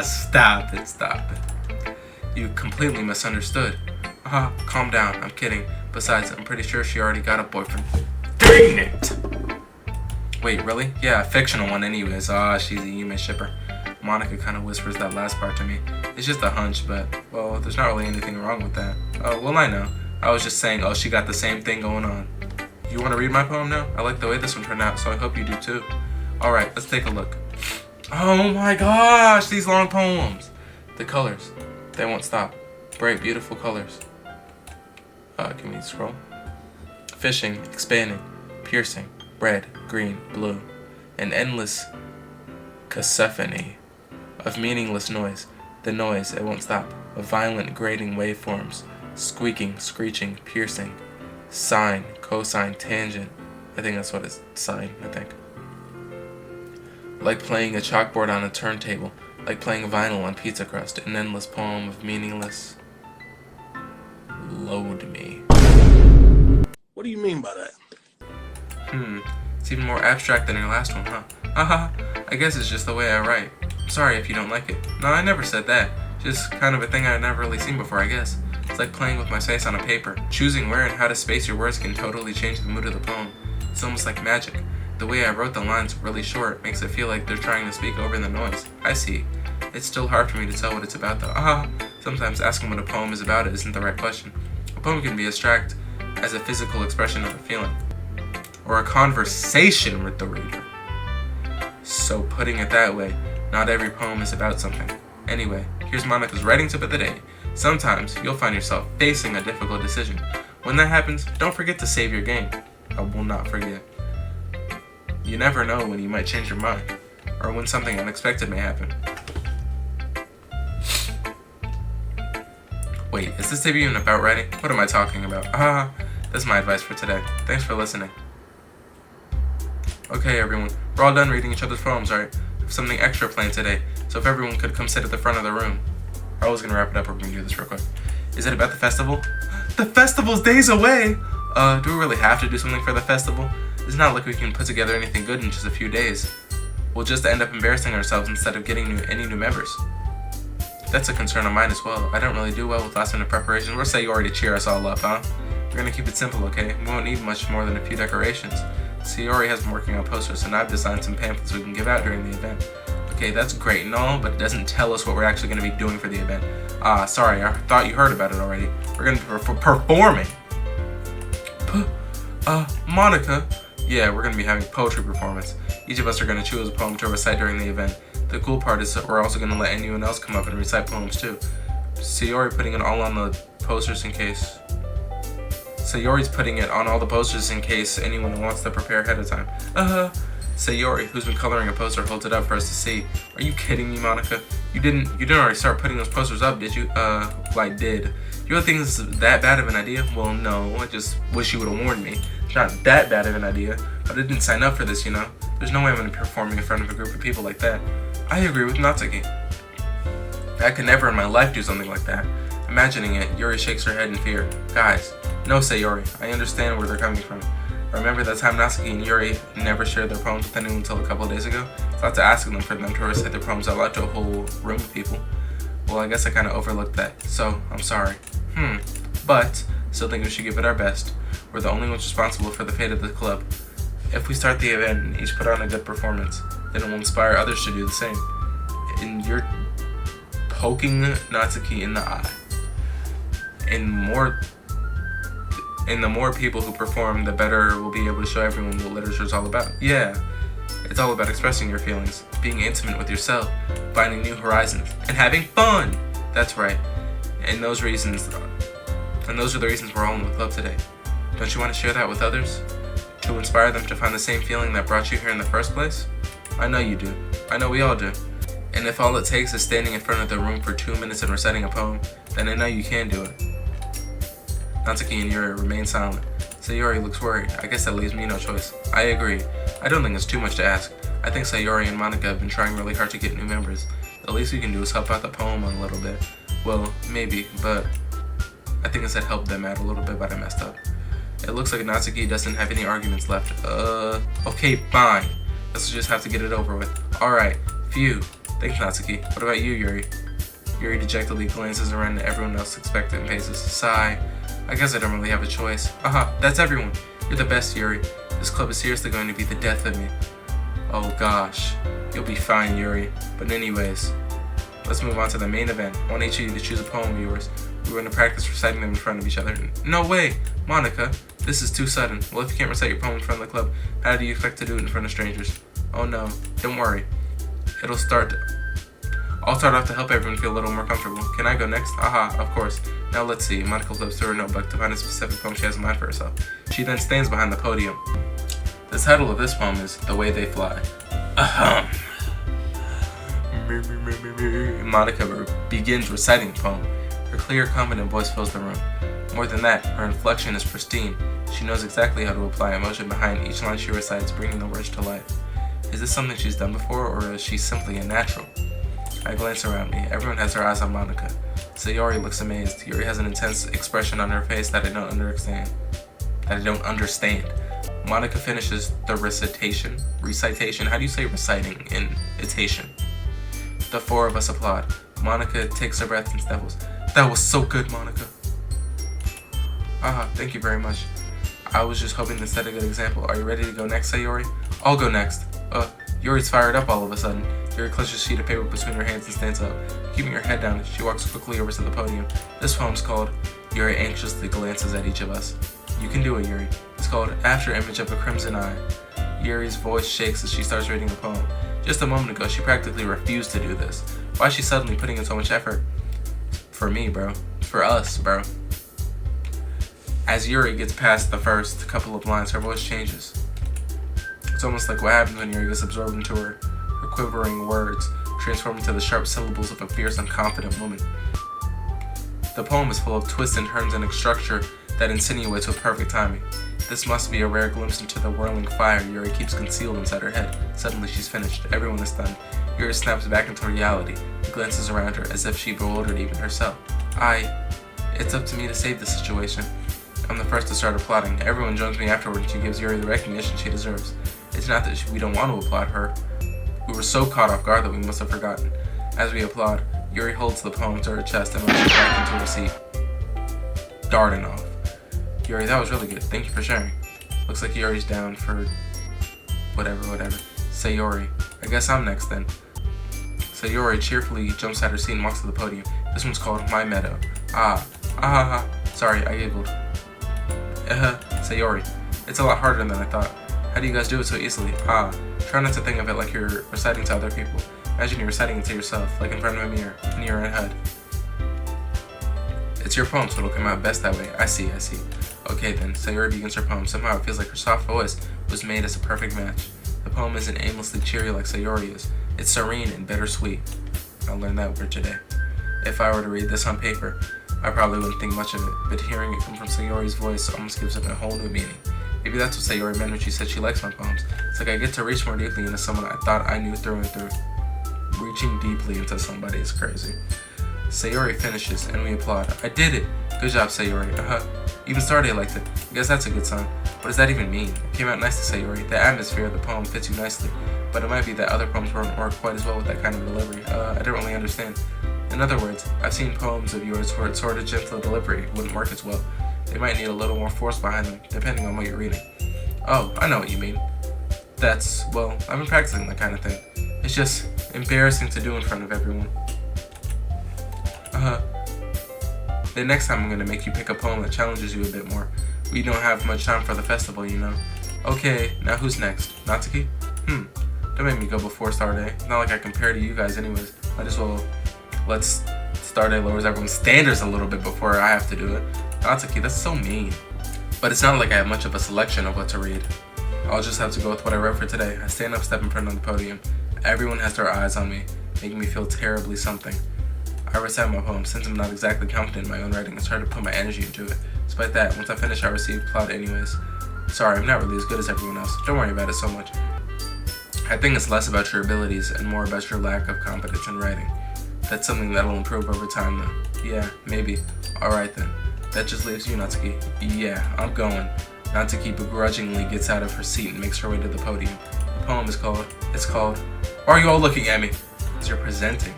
[SPEAKER 1] Stop it. You completely misunderstood. Calm down, I'm kidding. Besides, I'm pretty sure she already got a boyfriend. Dang it! Wait, really? Yeah, a fictional one anyways. She's a Yume shipper. Monica kind of whispers that last part to me. It's just a hunch, but, well, there's not really anything wrong with that. Oh, well, I know. I was just saying, she got the same thing going on. You want to read my poem now? I like the way this one turned out, so I hope you do too. Alright, let's take a look. Oh my gosh, these long poems! The colors, they won't stop. Bright, beautiful colors. Can we scroll? Fishing, expanding, piercing, red, green, blue. An endless cacophony of meaningless noise. The noise, it won't stop. Of violent, grating waveforms. Squeaking, screeching, piercing. Sine, cosine, tangent. I think that's what it's sine, I think. Like playing a chalkboard on a turntable. Like playing vinyl on pizza crust. An endless poem of meaningless. Load me.
[SPEAKER 3] What do you mean by that?
[SPEAKER 1] It's even more abstract than your last one, huh? I guess it's just the way I write. I'm sorry if you don't like it. No, I never said that. Just kind of a thing I've never really seen before, I guess. It's like playing with my space on a paper. Choosing where and how to space your words can totally change the mood of the poem. It's almost like magic. The way I wrote the lines really short makes it feel like they're trying to speak over the noise. I see. It's still hard for me to tell what it's about though. Sometimes asking what a poem is about isn't the right question. A poem can be abstract as a physical expression of a feeling, or a conversation with the reader. So putting it that way, not every poem is about something. Anyway, here's Monica's writing tip of the day. Sometimes you'll find yourself facing a difficult decision. When that happens, don't forget to save your game. I will not forget. You never know when you might change your mind, or when something unexpected may happen. Wait, is this tape even about writing? What am I talking about? That's my advice for today. Thanks for listening. Okay everyone, We're all done reading each other's poems, alright? I have something extra planned today, so if everyone could come sit at the front of the room. I was gonna wrap it up, we're gonna do this real quick. Is it about the festival? The festival's days away! Do we really have to do something for the festival? It's not like we can put together anything good in just a few days. We'll just end up embarrassing ourselves instead of getting any new members. That's a concern of mine as well. I don't really do well with last minute preparations. We'll say you already cheer us all up, huh? We're gonna keep it simple, okay? We won't need much more than a few decorations. Sayori has been working on posters, and I've designed some pamphlets we can give out during the event. Okay, that's great and all, but it doesn't tell us what we're actually gonna be doing for the event. Sorry, I thought you heard about it already. We're gonna be performing. Monica. Yeah, we're gonna be having poetry performance. Each of us are gonna choose a poem to recite during the event. The cool part is that we're also gonna let anyone else come up and recite poems too. Sayori putting it all on the posters in case. Sayori's putting it on all the posters in case anyone wants to prepare ahead of time. Sayori, who's been coloring a poster, holds it up for us to see. Are you kidding me, Monica? You didn't already start putting those posters up, did you? Well, I did. You don't think this is that bad of an idea? Well, no. I just wish you would have warned me. It's not that bad of an idea, but I didn't sign up for this, you know? There's no way I'm going to be performing in front of a group of people like that. I agree with Natsuki. I could never in my life do something like that. Imagining it, Yuri shakes her head in fear. Guys, no, Sayori. I understand where they're coming from. Remember that time Natsuki and Yuri never shared their poems with anyone until a couple of days ago? Thought to asking them for them to recite their poems out loud to a whole room of people. Well, I guess I kind of overlooked that, so I'm sorry. But, still think we should give it our best. We're the only ones responsible for the fate of the club. If we start the event and each put on a good performance, then it will inspire others to do the same. And you're poking Natsuki in the eye. And the more people who perform, the better we'll be able to show everyone what literature is all about. Yeah, it's all about expressing your feelings, being intimate with yourself, finding new horizons, and having fun! That's right. And those are the reasons we're all in the club today. Don't you want to share that with others? To inspire them to find the same feeling that brought you here in the first place? I know you do. I know we all do. And if all it takes is standing in front of the room for 2 minutes and reciting a poem, then I know you can do it. Natsuki and Yuri remain silent. Sayori looks worried. I guess that leaves me no choice. I agree. I don't think it's too much to ask. I think Sayori and Monica have been trying really hard to get new members. The least we can do is help out the poem a little bit. Well, maybe, but I think I said help them out a little bit, but I messed up. It looks like Natsuki doesn't have any arguments left. Okay, fine. Let's just have to get it over with. Alright, phew. Thanks, Natsuki. What about you, Yuri? Yuri dejectedly glances around at everyone else expectant paces. Sigh. I guess I don't really have a choice. That's everyone. You're the best, Yuri. This club is seriously going to be the death of me. Oh gosh. You'll be fine, Yuri. But anyways, let's move on to the main event. I want each of you to choose a poem of yours. We're going to practice reciting them in front of each other. No way! Monica, this is too sudden. Well, if you can't recite your poem in front of the club, how do you expect to do it in front of strangers? Oh no. Don't worry. I'll start off to help everyone feel a little more comfortable. Can I go next? Of course. Now let's see. Monica flips through her notebook to find a specific poem she has in mind for herself. She then stands behind the podium. The title of this poem is The Way They Fly. Monica begins reciting the poem. Her clear, confident voice fills the room. More than that, her inflection is pristine. She knows exactly how to apply emotion behind each line she recites, bringing the words to life. Is this something she's done before, or is she simply a natural? I glance around me. Everyone has their eyes on Monica. Sayori looks amazed. Yuri has an intense expression on her face that I don't understand. Monica finishes the recitation. How do you say reciting in itation? The four of us applaud. Monica takes a breath and sniffles. That was so good, Monica. Thank you very much. I was just hoping to set a good example. Are you ready to go next, Sayori? I'll go next. Yuri's fired up all of a sudden. Yuri clutches a sheet of paper between her hands and stands up. Keeping her head down, she walks quickly over to the podium. This poem's called Yuri anxiously glances at each of us. You can do it, Yuri. It's called After Image of a Crimson Eye. Yuri's voice shakes as she starts reading the poem. Just a moment ago, she practically refused to do this. Why is she suddenly putting in so much effort? For me, bro. For us, bro. As Yuri gets past the first couple of lines, her voice changes. It's almost like what happens when Yuri gets absorbed into her quivering words, transformed into the sharp syllables of a fierce and confident woman. The poem is full of twists and turns and a structure that insinuates with perfect timing. This must be a rare glimpse into the whirling fire Yuri keeps concealed inside her head. Suddenly she's finished. Everyone is stunned. Yuri snaps back into reality. He glances around her as if she bewildered even herself. It's up to me to save the situation. I'm the first to start applauding. Everyone joins me afterward and she gives Yuri the recognition she deserves. It's not that we don't want to applaud her. We were so caught off guard that we must have forgotten. As we applaud, Yuri holds the poem to her chest and rushes back into her seat. Darting off. Yuri, that was really good. Thank you for sharing. Looks like Yuri's down for whatever. Sayori. I guess I'm next then. Sayori cheerfully jumps out her seat and walks to the podium. This one's called My Meadow. Sorry, I giggled. Sayori. It's a lot harder than I thought. How do you guys do it so easily? Try not to think of it like you're reciting to other people. Imagine you're reciting it to yourself, like in front of a mirror, in your own head. It's your poem, so it'll come out best that way. I see. Okay then, Sayori begins her poem. Somehow it feels like her soft voice was made as a perfect match. The poem isn't aimlessly cheery like Sayori is. It's serene and bittersweet. I'll learn that word today. If I were to read this on paper, I probably wouldn't think much of it, but hearing it come from Sayori's voice almost gives it a whole new meaning. Maybe that's what Sayori meant when she said she likes my poems. It's like I get to reach more deeply into someone I thought I knew through and through. Reaching deeply into somebody is crazy. Sayori finishes, and we applaud. I did it! Good job, Sayori. Even Starday liked it. I guess that's a good sign. What does that even mean? It came out nice to Sayori. The atmosphere of the poem fits you nicely, but it might be that other poems won't work quite as well with that kind of delivery. I don't really understand. In other words, I've seen poems of yours where it's sort of gentle delivery wouldn't work as well. They might need a little more force behind them, depending on what you're reading. Oh, I know what you mean. I've been practicing that kind of thing. It's just embarrassing to do in front of everyone. The next time I'm gonna make you pick a poem that challenges you a bit more. We don't have much time for the festival, you know. Okay, now who's next? Natsuki? Don't make me go before Starday. It's not like I compare to you guys anyways. Might as well let Starday lowers everyone's standards a little bit before I have to do it. Natsuki, that's so mean. But it's not like I have much of a selection of what to read. I'll just have to go with what I wrote for today. I stand up, step in front of the podium. Everyone has their eyes on me, making me feel terribly something. I recite my poem. Since I'm not exactly confident in my own writing, it's hard to put my energy into it. Despite that, once I finish, I receive applaud anyways. Sorry, I'm not really as good as everyone else. Don't worry about it so much. I think it's less about your abilities and more about your lack of competence in writing. That's something that'll improve over time though. Yeah, maybe. Alright then. That just leaves you, Natsuki. Yeah, I'm going. Natsuki begrudgingly gets out of her seat and makes her way to the podium. The poem is called, Why are you all looking at me? Because you're presenting.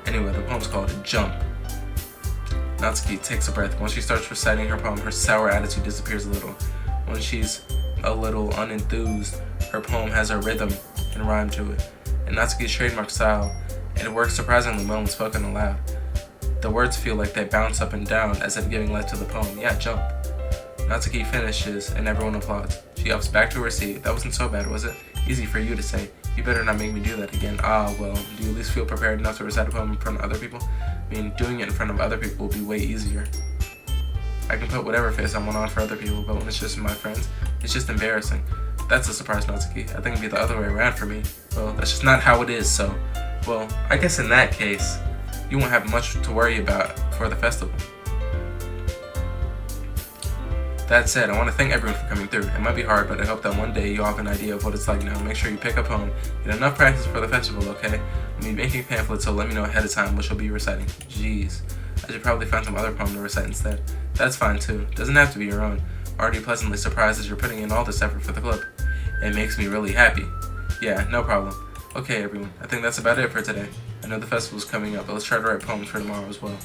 [SPEAKER 1] Anyway, the poem's called Jump. Natsuki takes a breath. Once she starts reciting her poem, her sour attitude disappears a little. When she's a little unenthused, her poem has a rhythm and rhyme to it. In Natsuki's trademark style, it works surprisingly well when spoken aloud. The words feel like they bounce up and down as if giving life to the poem. Yeah, jump. Natsuki finishes and everyone applauds. She ups back to her seat. That wasn't so bad, was it? Easy for you to say. You better not make me do that again. Well, do you at least feel prepared enough to recite a poem in front of other people? I mean, doing it in front of other people will be way easier. I can put whatever face I want on for other people, but when it's just my friends, it's just embarrassing. That's a surprise, Natsuki. I think it'd be the other way around for me. Well, that's just not how it is, so... Well, I guess in that case, you won't have much to worry about for the festival. That said, I want to thank everyone for coming through. It might be hard, but I hope that one day you'll have an idea of what it's like now. Make sure you pick up home. Get enough practice for the festival, okay? I'll be making pamphlets, so let me know ahead of time which you'll be reciting. Jeez. I should probably find some other poem to recite instead. That's fine too. Doesn't have to be your own. Already pleasantly surprised as you're putting in all this effort for the club. It makes me really happy. Yeah, no problem. Okay, everyone. I think that's about it for today. I know the festival's coming up, but let's try to write poems for tomorrow as well.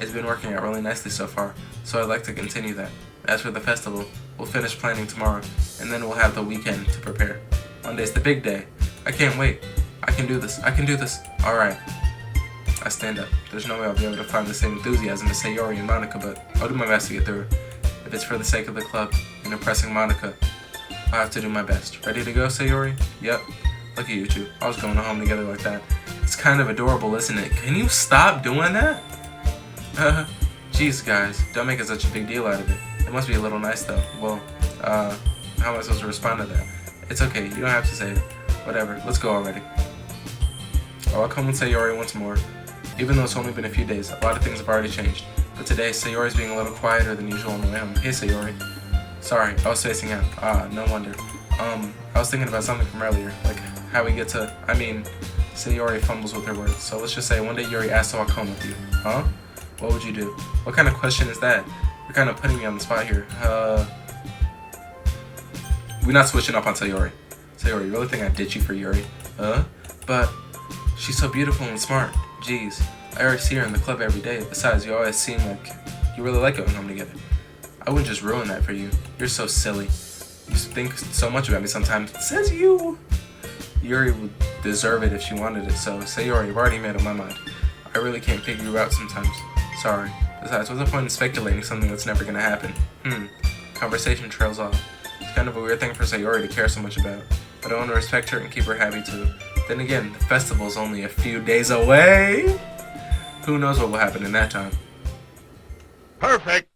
[SPEAKER 1] It's been working out really nicely so far, so I'd like to continue that. As for the festival, we'll finish planning tomorrow, and then we'll have the weekend to prepare. Monday's the big day. I can't wait. I can do this. Alright. I stand up. There's no way I'll be able to find the same enthusiasm as Sayori and Monica, but I'll do my best to get through it. If it's for the sake of the club and impressing Monica, I'll have to do my best. Ready to go, Sayori? Yep. Look at you two. I was going home together like that. It's kind of adorable, isn't it? Can you stop doing that? Jeez, guys. Don't make such a big deal out of it. It must be a little nice, though. Well, how am I supposed to respond to that? It's okay. You don't have to say it. Whatever. Let's go already. I'll come with Sayori once more. Even though it's only been a few days, a lot of things have already changed. But today, Sayori's being a little quieter than usual on the way home. Hey, Sayori. Sorry, I was spacing out. Ah, no wonder. I was thinking about something from earlier, like how we get to, say Yuri fumbles with her words. So let's just say one day Yuri asks to walk home with you. Huh? What would you do? What kind of question is that? You're kind of putting me on the spot here. We're not switching up on Sayori. Sayori, you really think I ditch you for Yuri? But she's so beautiful and smart. Jeez, I already see her in the club every day. Besides, you always seem like you really like going home together. I wouldn't just ruin that for you. You're so silly. You think so much about me sometimes. Says you. Yuri would deserve it if she wanted it, so Sayori, I've already made up my mind. I really can't figure you out sometimes. Sorry. Besides, what's the point in speculating something that's never gonna happen? Conversation trails off. It's kind of a weird thing for Sayori to care so much about, but I want to respect her and keep her happy too. Then again, the festival's only a few days away. Who knows what will happen in that time?
[SPEAKER 3] Perfect.